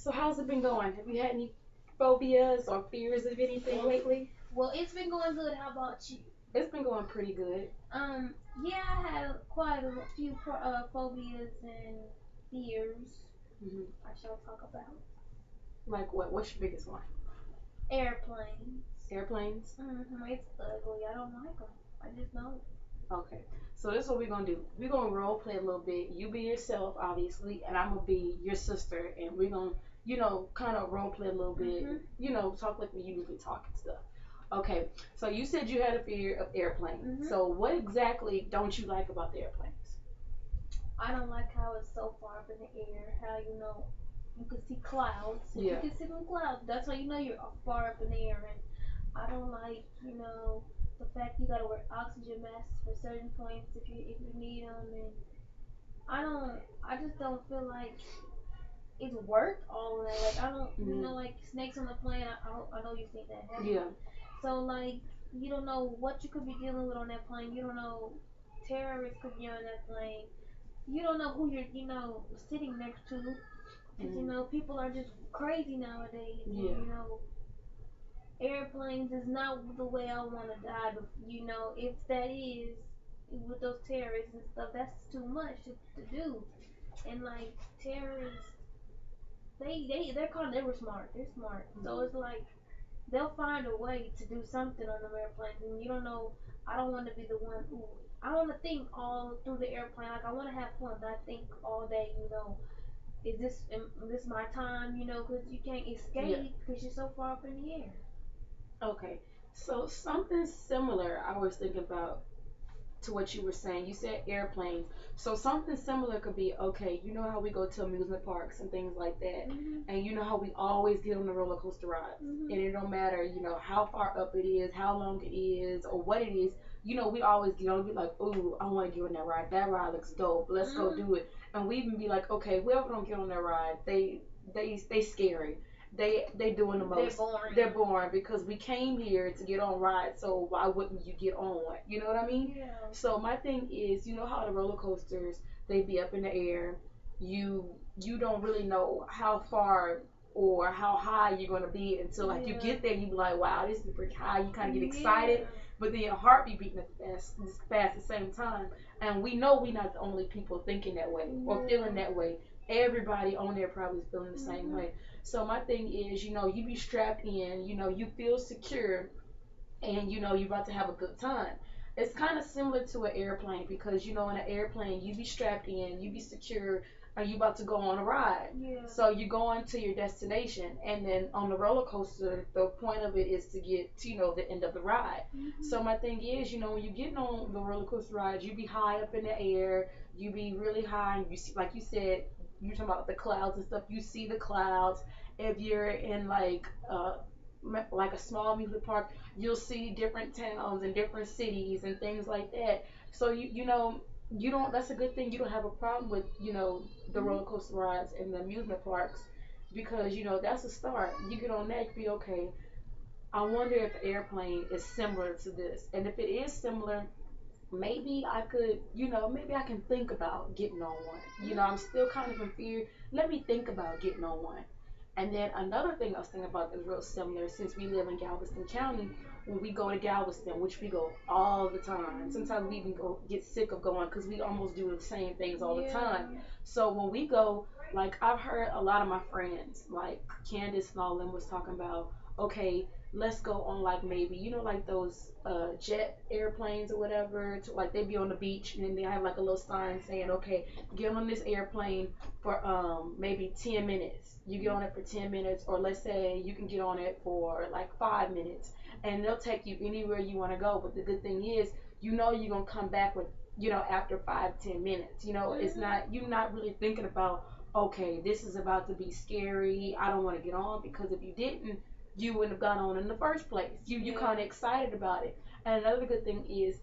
So how's it been going? Have you had any phobias or fears of anything lately? Well, it's been going good. How about you? It's been going pretty good. Um, yeah, I had quite a few phobias and fears Hmm. I shall talk about. Like what? What's your biggest one? Airplanes. Airplanes. It's ugly. I don't like them. I just don't. Okay. So this is what we're gonna do. We're gonna role play a little bit. You be yourself, obviously, and I'm gonna be your sister, and we're gonna, kind of role play a little bit. Mhm. Talk like we usually talk and stuff. Okay. So you said you had a fear of airplanes. Mhm. So what exactly don't you like about the airplanes? I don't like how it's so far up in the air. How you can see clouds. If you Yeah. can see them clouds, that's how you know you're far up in the air. And I don't like the fact you gotta wear oxygen masks for certain points if you need them. And I don't. I just don't feel like it's worth all of that. Like I don't. Hmm. Like snakes on the plane. I know you've seen that, haven't Yeah. you? So like you don't know what you could be dealing with on that plane. You don't know terrorists could be on that plane. You don't know who you're sitting next to. Because Hmm. people are just crazy nowadays. And Yeah. airplanes is not the way I want to die. But if that is with those terrorists and stuff, that's too much to do. And like terrorists, they were smart. They're smart. So Hmm. it's like they'll find a way to do something on them airplanes, and you don't know. I don't want to be the one who. I want to think all through the airplane. Like I want to have fun. Not think all day. Is this my time? Because you can't Yeah. escape because you're so far up in the air. Okay. So something similar I was thinking about to what you were saying. You said airplanes. So something similar could be okay, you know how we go to amusement parks and things like that. Mhm. And you know how we always get on the roller coaster rides. Mhm. And it don't matter, how far up it is, how long it is, or what it is. We always get on and be like, ooh, I want to get on that ride. That ride looks dope. Let's go Mhm. do it. And we even be like, okay, whoever don't get on that ride, they scary. They doing the They're most. boring. They're boring because we came here to get on rides, so why wouldn't you get on one? You know what I mean? Yeah. So my thing is, you know how the roller coasters they be up in the air. You don't really know how far or how high you're gonna be until like you Yeah. get there. You be like, wow, this is pretty high. You kind of get excited, Yeah. but then your heart be beating at fast at the same time. And we know we not the only people thinking that way or feeling Yeah. that way. Everybody on there probably is feeling the same Mhm. way. So my thing is, you be strapped in. You feel secure and you're about to have a good time. It's kind of similar to an airplane because in an airplane you be strapped in, you be secure, and you about to go on a ride. Yeah. So you go on to your destination, and then on the roller coaster, the point of it is to get to the end of the ride. Mhm. So my thing is, when you're getting on the roller coaster ride, you be high up in the air, you be really high, and you see, like you said, you're talking about the clouds and stuff. You see the clouds. If you're in like a small amusement park, you'll see different towns and different cities and things like that. So you don't. That's a good thing. You don't have a problem with the Mhm. roller coaster rides and the amusement parks because that's a start. You get on that, you be okay. I wonder if airplane is similar to this, and if it is similar, maybe I could, maybe I can think about getting on one. I'm Mhm. still kind of in fear. Let me think about getting on one. And then another thing I was thinking about that's real similar, since we live in Galveston County, when we go to Galveston, which we go all the time. Sometimes we even go get sick of going because we almost do the same things all the Yeah. time. So when we go, like I've heard a lot of my friends, like Candace and all them was talking about, okay, let's go on like maybe like those jet airplanes or whatever. Like they be on the beach and then they have like a little sign saying, okay, get on this airplane for maybe 10 minutes. You get on it for 10 minutes, or let's say you can get on it for like 5 minutes, and they'll take you anywhere you want to go. But the good thing is, you're gonna come back with after 5-10 minutes. It's Mhm. not you're not really thinking about, okay, this is about to be scary. I don't want to get on, because if you didn't, you wouldn't have gone on in the first place. You Yeah. kind of excited about it. And another good thing is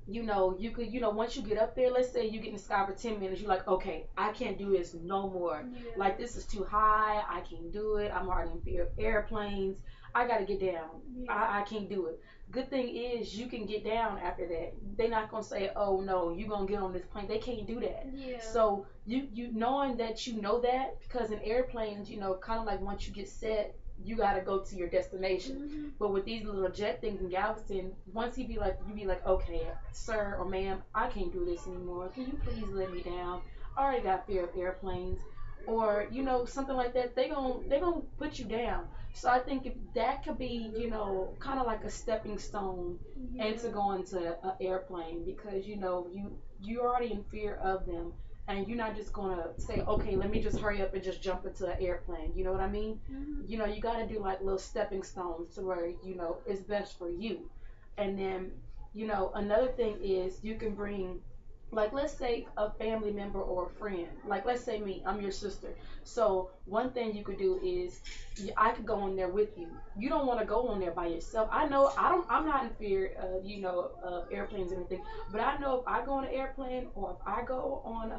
you could, once you get up there, let's say you get in the sky for 10 minutes, you're like, okay, I can't do this no more. Yeah. Like, this is too high. I can't do it. I'm already in fear of airplanes. I got to get down. Yeah. I can't do it. Good thing is you can get down after that. They're not going to say, oh, no, you're going to get on this plane. They can't do that. Yeah. So you knowing that you know that, because in airplanes, kind of like once you get set, you got to go to your destination. Mhm. But with these little jet things in Galveston, once you be like, okay, sir or ma'am, I can't do this anymore. Can you please let me down? I already got fear of airplanes, or something like that. They gonna put you down. So I think if that could be, kind of like a stepping stone into Yeah. going to an airplane, because you're already in fear of them. And you're not just gonna say, okay, let me just hurry up and just jump into an airplane. You know what I mean? Mhm. You got to do like little stepping stones to where it's best for you. And then another thing is you can bring, like, let's say a family member or a friend, like let's say me, I'm your sister. So one thing you could do is I could go on there with you. You don't want to go on there by yourself. I know I'm not in fear of airplanes and everything, but I know if I go on an airplane or if I go on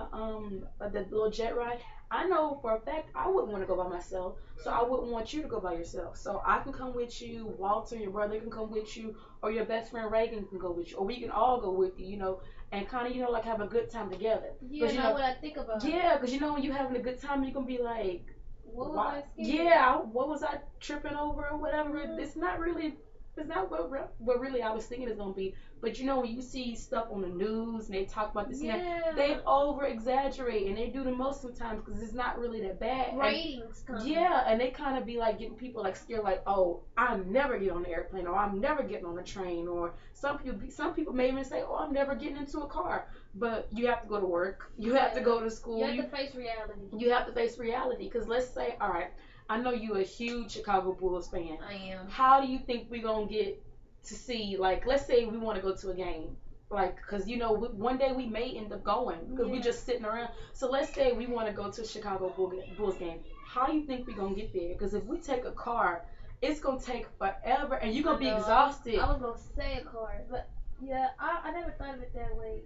the little jet ride, I know for a fact I wouldn't want to go by myself. So I wouldn't want you to go by yourself. So I can come with you. Walter, your brother, can come with you, or your best friend Reagan can go with you, or we can all go with you. And kind of like have a good time together. Yeah, now what I think about it. Yeah, because when you're having a good time, you're gonna be like, What was why? I scared? Yeah, what was I tripping over or whatever? Mhm. It's not really. It's not what really I was thinking it's gonna be. But when you see stuff on the news and they talk about this and that, Yeah. they over exaggerate, and they do the most sometimes because it's not really that bad. Ratings come. Yeah, and they kind of be like getting people like scared, like, oh, I'm never getting on the airplane, or I'm never getting on the train, or some people may even say, oh, I'm never getting into a car. But you have to go to work, you have to go to school, You have to face reality. you have to face reality. Because let's say, all right, I know you're a huge Chicago Bulls fan. I am. How do you think we're gonna get to see, like, let's say we want to go to a game, like, because one day we may end up going because we just sitting around. So let's say we want to go to a Chicago Bulls game. How do you think we're gonna get there? Because if we take a car, it's gonna take forever, and you're gonna be exhausted. I was gonna say a car, but yeah, I never thought of it that way.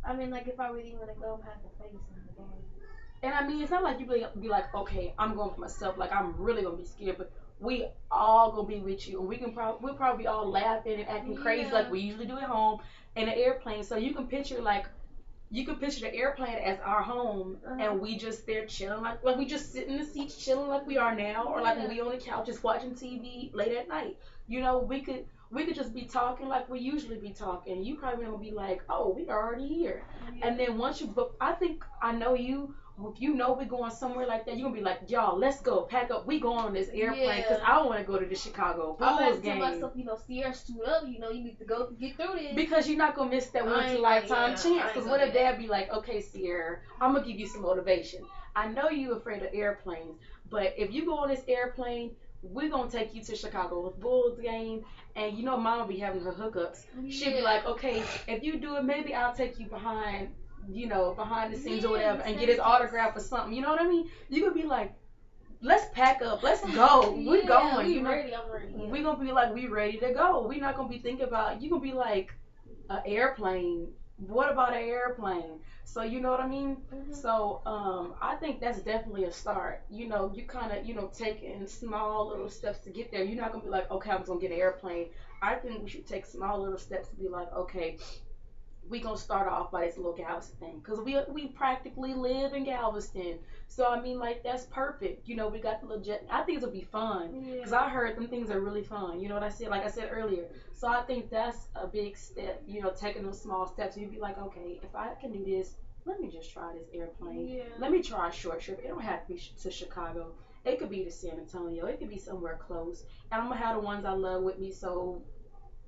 I mean, like, if I really want to go, I'm gonna have to face in the game. And I mean, it's not like you be like, okay, I'm going for myself. Like, I'm really gonna be scared, but we all gonna be with you, and we'll probably be all laughing and acting crazy like we usually do at home in an airplane. So you can picture the airplane as our home, and we just there chilling, like we just sit in the seats chilling like we are now, or like when we on the couch just watching TV late at night. We could just be talking like we usually be talking. You probably gonna be like, oh, we are already here. Yeah. And then but I think I know you. If we're going somewhere like that, you're gonna be like, y'all, let's go, pack up, we going on this airplane, because I want to go to the Chicago Bulls game. I tell myself, Sierra, suit up, you need to go get through this. Because you're not gonna miss that once in a lifetime chance. Because what if Dad be like, okay, Sierra, I'm gonna give you some motivation. I know you afraid of airplanes, but if you go on this airplane, we're gonna take you to Chicago Bulls game, and Mom will be having her hookups. She'll be like, okay, if you do it, maybe I'll take you behind the scenes or whatever, and get his autograph or something. You know what I mean? You could be like, let's pack up, let's go. We're going. I'm ready. Yeah. We're gonna be like, we ready to go. We're not gonna be thinking about. You gonna be like, an airplane. What about an airplane? So you know what I mean? Mm-hmm. So I think that's definitely a start. You kind of taking small little steps to get there. You're not gonna be like, okay, I'm gonna get an airplane. I think we should take small little steps to be like, okay, we gonna start off by this little Galveston thing, because we practically live in Galveston. So I mean, like, that's perfect. We got the little jet. I think it'll be fun, because I heard them things are really fun. You know what I said? Like I said earlier. So I think that's a big step. Taking those small steps. You'd be like, okay, if I can do this, let me just try this airplane. Yeah. Let me try a short trip. It don't have to be to Chicago. It could be to San Antonio. It could be somewhere close. And I'm gonna have the ones I love with me. So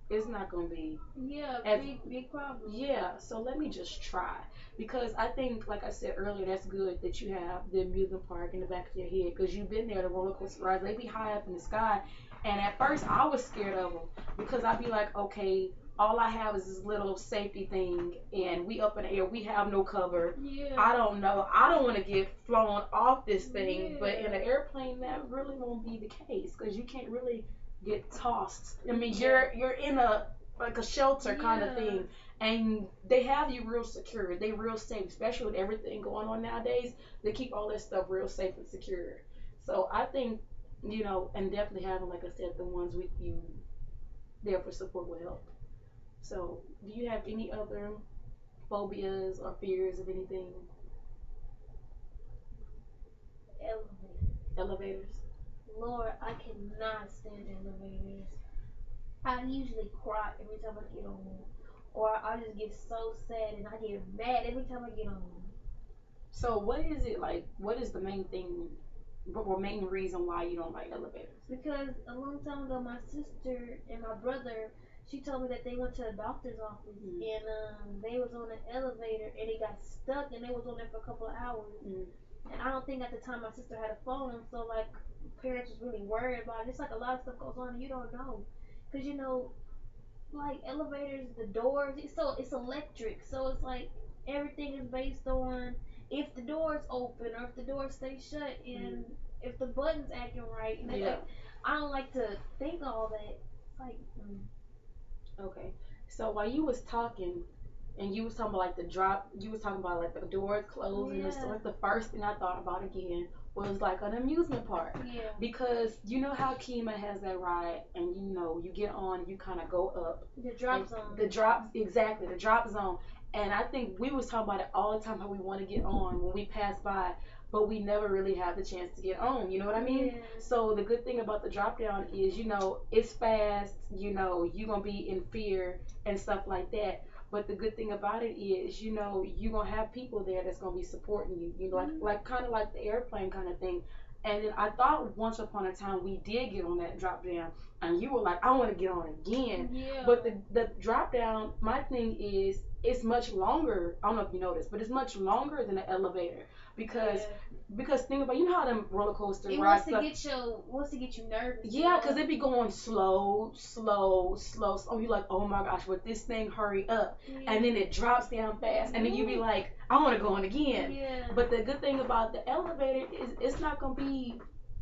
it's not gonna be big problem. Yeah, so let me just try, because I think, like I said earlier, that's good that you have the amusement park in the back of your head, because you've been there. The roller coaster rides, they be high up in the sky, and at first I was scared of them, because I'd be like, okay, all I have is this little safety thing, and we up in the air, we have no cover. Yeah. I don't know. I don't want to get flown off this thing, but in an airplane that really won't be the case, because you can't really get tossed. I mean, you're in a like a shelter kind of Yeah. thing, and they have you real secure. They real safe, especially with everything going on nowadays. They keep all that stuff real safe and secure. So I think, and definitely having, like I said, the ones with you there for support will help. So, do you have any other phobias or fears of anything? Elevator. Elevators. Lord, I cannot stand elevators. I usually cry every time I get on one. Or I just get so sad and I get mad every time I get on one. So, what is it like? What is the main thing, or main reason why you don't like elevators? Because a long time ago, my sister and my brother, she told me that they went to a doctor's office Mm. and they was on an elevator and they got stuck and they was on there for a couple of hours. Mm. And I don't think at the time my sister had a phone, so like parents was really worried about it. It's like a lot of stuff goes on and you don't know, cause like elevators, the doors, it's electric, so it's like everything is based on if the doors open or if the doors stay shut and if the buttons acting right. And it's Yeah. like I don't like to think all that. It's like Okay. So while you was talking, and you was talking about like the drop, you was talking about like the doors closing and yeah, stuff. The first thing I thought about again was like an amusement park, yeah, because you know how Kima has that ride, and you get on, you kind of go up, the and drop zone. the drop, exactly, the drop zone. And I think we was talking about it all the time, how we want to get on when we pass by, but we never really have the chance to get on. You know what I mean? Yeah. So the good thing about the drop down is, it's fast. You're gonna be in fear and stuff like that. But the good thing about it is, you're gonna have people there that's gonna be supporting you. Like kind of like the airplane kind of thing. And then I thought once upon a time we did get on that drop down, and you were like, I want to get on again. Yeah. But the drop down, my thing is, it's much longer. I don't know if you noticed, but it's much longer than the elevator, because Yeah. because think about, how them roller coaster It rides wants to get you nervous. yeah, because it be going slow, slow, slow, slow. You like, oh my gosh, would this thing hurry up? Yeah. And then it drops down fast, and then you be like, I want to go on again. Yeah. But the good thing about the elevator is it's not gonna be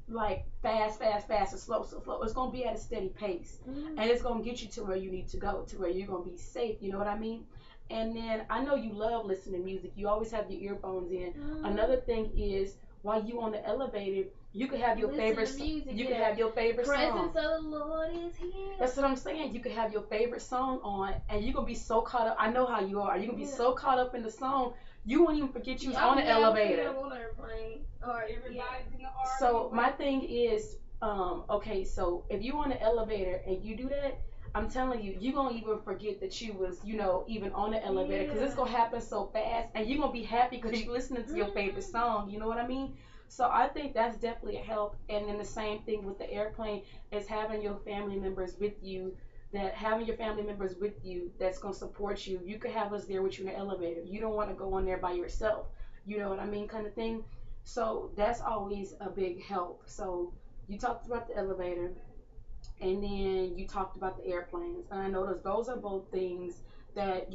like fast, fast, fast, and slow, so slow. It's gonna be at a steady pace, Mm. and it's gonna get you to where you need to go, to where you're gonna be safe. You know what I mean? And then I know you love listening to music. You always have your earphones in. Mm. Another thing is, while you on the elevator, you could have your Listen favorite. to music, You could yeah. have your favorite song. Presence of the Lord is here. That's what I'm saying. You could have your favorite song on, and you gonna be so caught up. I know how you are. You gonna be Yeah. so caught up in the song, you won't even forget you was on the Yeah, elevator. I'm on an airplane. Or everybody's in the RV. So my thing is, okay, so if you on the elevator and you do that, I'm telling you, you're gonna even forget that you was, even on the elevator, because it's gonna happen so fast, and you're gonna be happy because you're listening to your favorite song. You know what I mean? So I think that's definitely a help. And then the same thing with the airplane is having your family members with you. That having your family members with you that's gonna support you. You could have us there with you in the elevator. You don't want to go on there by yourself. You know what I mean, kind of thing. So that's always a big help. So you talked about the elevator, and then you talked about the airplanes, and I noticed those are both things that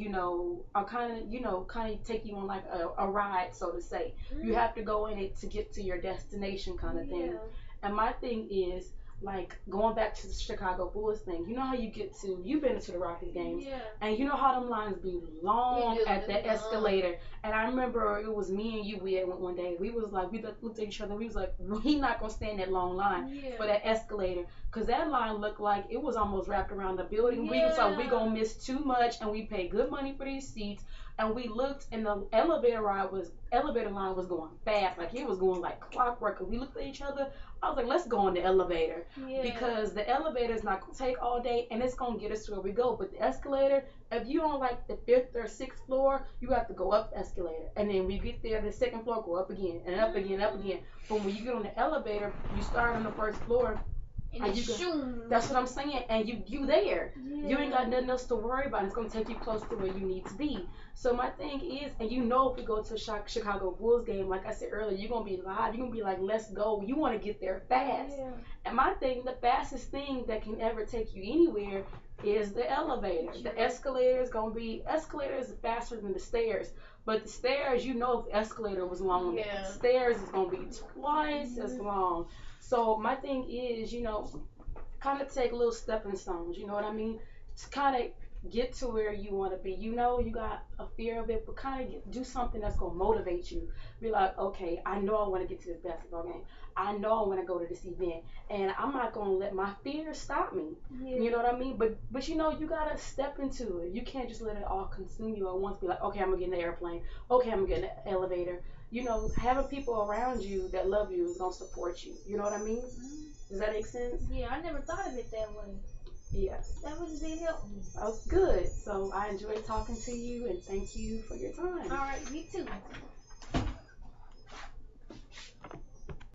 are kind of take you on like a ride, so to say. You have to go in it to get to your destination, kind of thing. Yeah. And my thing is, like, going back to the Chicago Bulls thing. You know how you've been to the Rockies games, Yeah. and you know how them lines be long They do, at they that be long. escalator. And I remember it was me and you. We had went one day. We was like, we looked at each other. We was like, we not gonna stand that long line Yeah. for that escalator, because that line looked like it was almost wrapped around the building. We was like, we gonna miss too much, and we paid good money for these seats. And we looked, and the elevator line was going fast, like it was going like clockwork. And we looked at each other. I was like, let's go on the elevator, Yeah. because the elevator is not gonna take all day, and it's gonna get us to where we go. But the escalator, if you on like the 5th or 6th floor, you have to go up the escalator, and then when you get there, the 2nd floor, go up again and up again, up again. But when you get on the elevator, you start on the 1st floor. And shoom. That's what I'm saying. And you there. Yeah. You ain't got nothing else to worry about. It's gonna take you close to where you need to be. So my thing is, and if we go to a Chicago Bulls game, like I said earlier, you're gonna be live. You're gonna be like, let's go. You want to get there fast. Yeah. And my thing, the fastest thing that can ever take you anywhere is the elevator. Sure. The escalator is faster than the stairs. But the stairs, if the escalator was long, Yeah. the stairs is gonna be twice as long. So my thing is, kind of take little stepping stones. You know what I mean? Just kind of get to where you want to be. You know, you got a fear of it, but kind of do something that's going to motivate you. Be like, okay, I know I want to get to this basketball game. I know I want to go to this event, and I'm not going to let my fear stop me. Yeah. You know what I mean? But you know, you gotta step into it. You can't just let it all consume you at once. Be like, okay, I'm gonna get in the airplane. Okay, I'm gonna get in the elevator. You know, having people around you that love you is gonna support you. You know what I mean? Does that make sense? Yeah, I never thought of it that way. Yes. That was did help me. Oh, good. So I enjoyed talking to you and thank you for your time. All right, you too.